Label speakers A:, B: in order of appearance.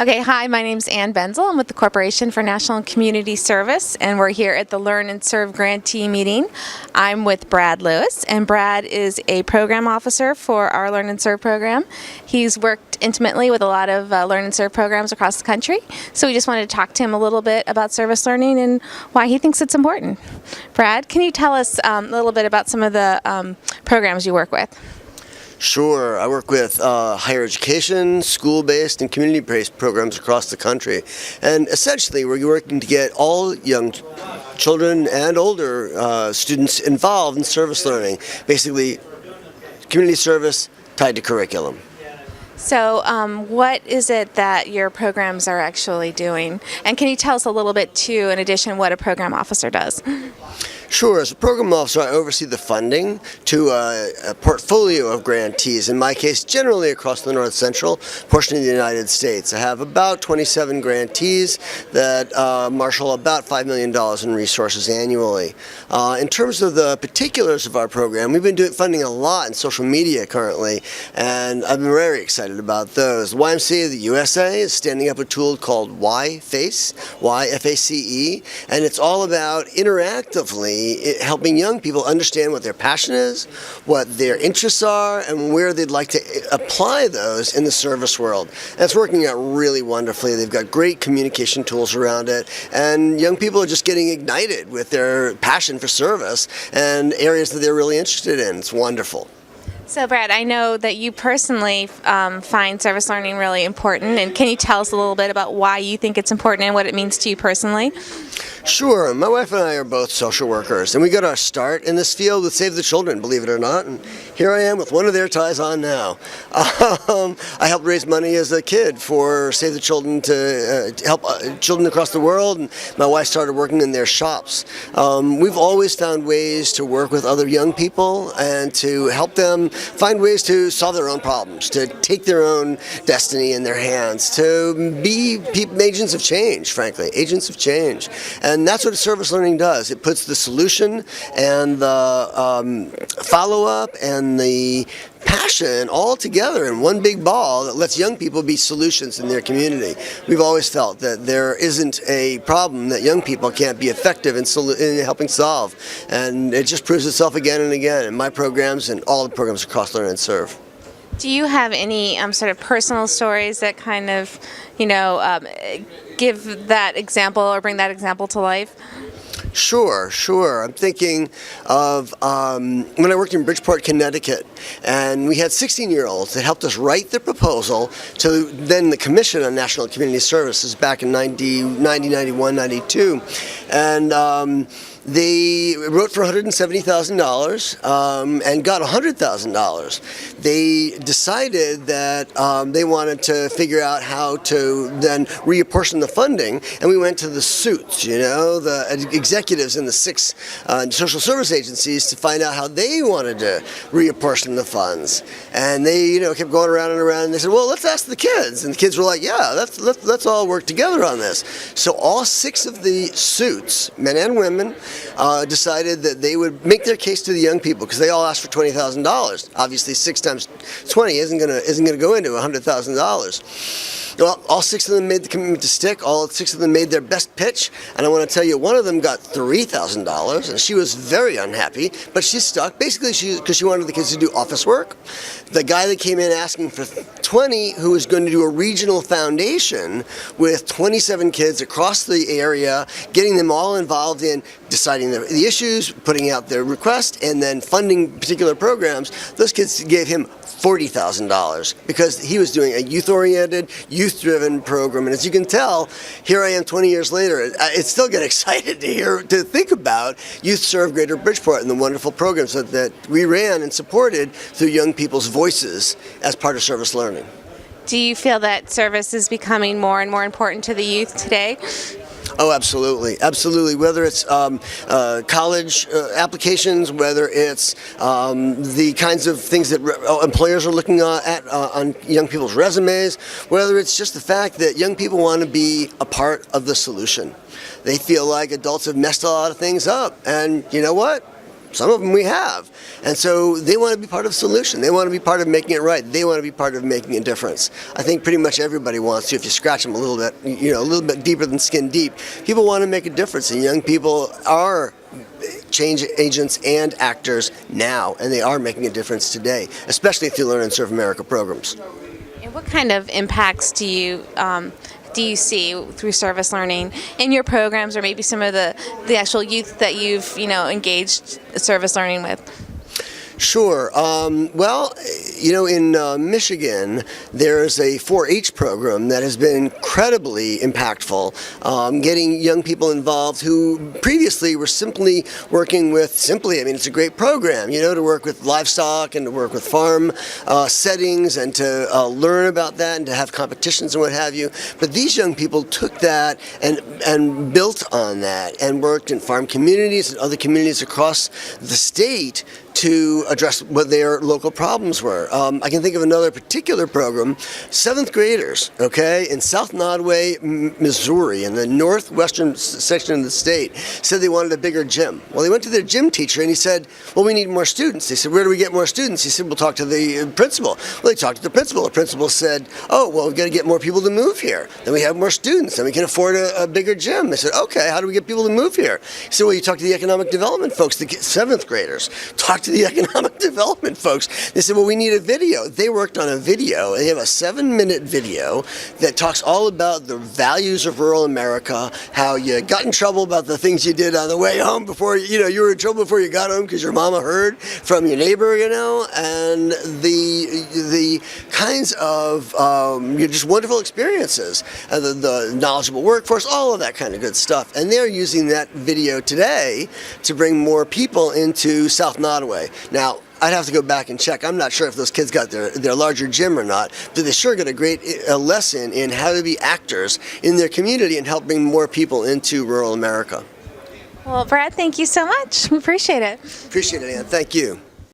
A: Okay, hi, my name's Ann Benzel. I'm with the Corporation for National and Community Service, and we're here at the Learn and Serve Grantee meeting. I'm with Brad Lewis, and Brad is a program officer for our Learn and Serve program. He's worked intimately with a lot of Learn and Serve programs across the country, so we just wanted to talk to him a little bit about service learning and why he thinks it's important. Brad, can you tell us a little bit about some of the programs you work with?
B: Sure. I work with higher education, school-based, and community-based programs across the country. And essentially, we're working to get all young children and older students involved in service learning. Basically, community service tied to curriculum.
A: So what is it that your programs are actually doing? And can you tell us a little bit, too, in addition, what a program officer does?
B: Sure. As a program officer, I oversee the funding to a portfolio of grantees. In my case, generally across the north central portion of the United States. I have about 27 grantees that marshal about $5 million in resources annually. In terms of the particulars of our program, we've been funding a lot in social media currently, and I've been very excited about those. The YMCA of the USA is standing up a tool called YFACE, Y-F-A-C-E, and it's all about interactively helping young people understand what their passion is, what their interests are, and where they'd like to apply those in the service world. And it's working out really wonderfully. They've got great communication tools around it, and young people are just getting ignited with their passion for service and areas that they're really interested in. It's wonderful.
A: So, Brad, I know that you personally find service learning really important, and can you tell us a little bit about why you think it's important and what it means to you personally?
B: Sure. My wife and I are both social workers, and we got our start in this field with Save the Children, believe it or not, and here I am with one of their ties on now. I helped raise money as a kid for Save the Children to help children across the world, and my wife started working in their shops. We've always found ways to work with other young people and to help them find ways to solve their own problems, to take their own destiny in their hands, to be agents of change, frankly, agents of change. And that's what service learning does. It puts the solution and the follow-up and the passion all together in one big ball that lets young people be solutions in their community. We've always felt that there isn't a problem that young people can't be effective in helping solve. And it just proves itself again and again in my programs and all the programs across Learn and Serve.
A: Do you have any sort of personal stories that kind of, give that example or bring that example to life?
B: Sure. I'm thinking of when I worked in Bridgeport, Connecticut, and we had 16-year-olds that helped us write the proposal to then the Commission on National Community Services back in 91, 92. And they wrote for $170,000 and got $100,000. They decided that they wanted to figure out how to then reapportion the funding, and we went to the suits, the executives in the 6 social service agencies to find out how they wanted to reapportion the funds. And they, kept going around and around, and they said, well, let's ask the kids. And the kids were like, yeah, let's all work together on this. So all 6 of the suits, men and women, decided that they would make their case to the young people because they all asked for $20,000. Obviously, 6 times 20 isn't gonna go into $100,000. Well, all 6 of them made the commitment to stick. All 6 of them made their best pitch, and I want to tell you, one of them got $3,000, and she was very unhappy, but she stuck. Basically, because she wanted the kids to do office work. The guy that came in asking for 20, who was going to do a regional foundation with 27 kids across the area, getting them all involved in deciding the issues, putting out their request, and then funding particular programs. Those kids gave him $40,000 because he was doing a youth-oriented, youth-driven program. And as you can tell, here I am 20 years later. It still get excited to think about Youth Serve Greater Bridgeport and the wonderful programs that we ran and supported through young people's voices as part of service learning.
A: Do you feel that service is becoming more and more important to the youth today?
B: Oh, absolutely. Whether it's college applications, whether it's the kinds of things that employers are looking at on young people's resumes, whether it's just the fact that young people want to be a part of the solution. They feel like adults have messed a lot of things up, and you know what? Some of them we have. And so they want to be part of the solution. They want to be part of making it right. They want to be part of making a difference. I think pretty much everybody wants to, if you scratch them a little bit, a little bit deeper than skin deep. People want to make a difference, and young people are change agents and actors now, and they are making a difference today, especially through Learn and Serve America programs.
A: And what kind of impacts do you see through service learning in your programs, or maybe some of the actual youth that you've engaged service learning with?
B: Sure. Well, in Michigan, there's a 4-H program that has been incredibly impactful, getting young people involved who previously were simply working with, it's a great program, to work with livestock and to work with farm settings and to learn about that and to have competitions and what have you. But these young people took that and built on that and worked in farm communities and other communities across the state to address what their local problems were. I can think of another particular program, 7th graders, in South Nodway, Missouri, in the northwestern section of the state, said they wanted a bigger gym. Well, they went to their gym teacher and he said, well, we need more students. They said, where do we get more students? He said, we'll talk to the principal. Well, they talked to the principal. The principal said, oh, well, we've got to get more people to move here. Then we have more students, then we can afford a bigger gym. They said, okay, how do we get people to move here? He said, well, you talk to the economic development folks, the 7th graders. Talk to the economic development folks. They said, well, we need a video. They worked on a video. They have a 7-minute video that talks all about the values of rural America, how you got in trouble about the things you did on the way home before, you were in trouble before you got home because your mama heard from your neighbor, and the kinds of just wonderful experiences, the knowledgeable workforce, all of that kind of good stuff. And they're using that video today to bring more people into South Nodaway. Now, I'd have to go back and check. I'm not sure if those kids got their larger gym or not, but they sure got a great lesson in how to be actors in their community and help bring more people into rural America.
A: Well, Brad, thank you so much. We appreciate it.
B: Appreciate it, Ann. Thank you.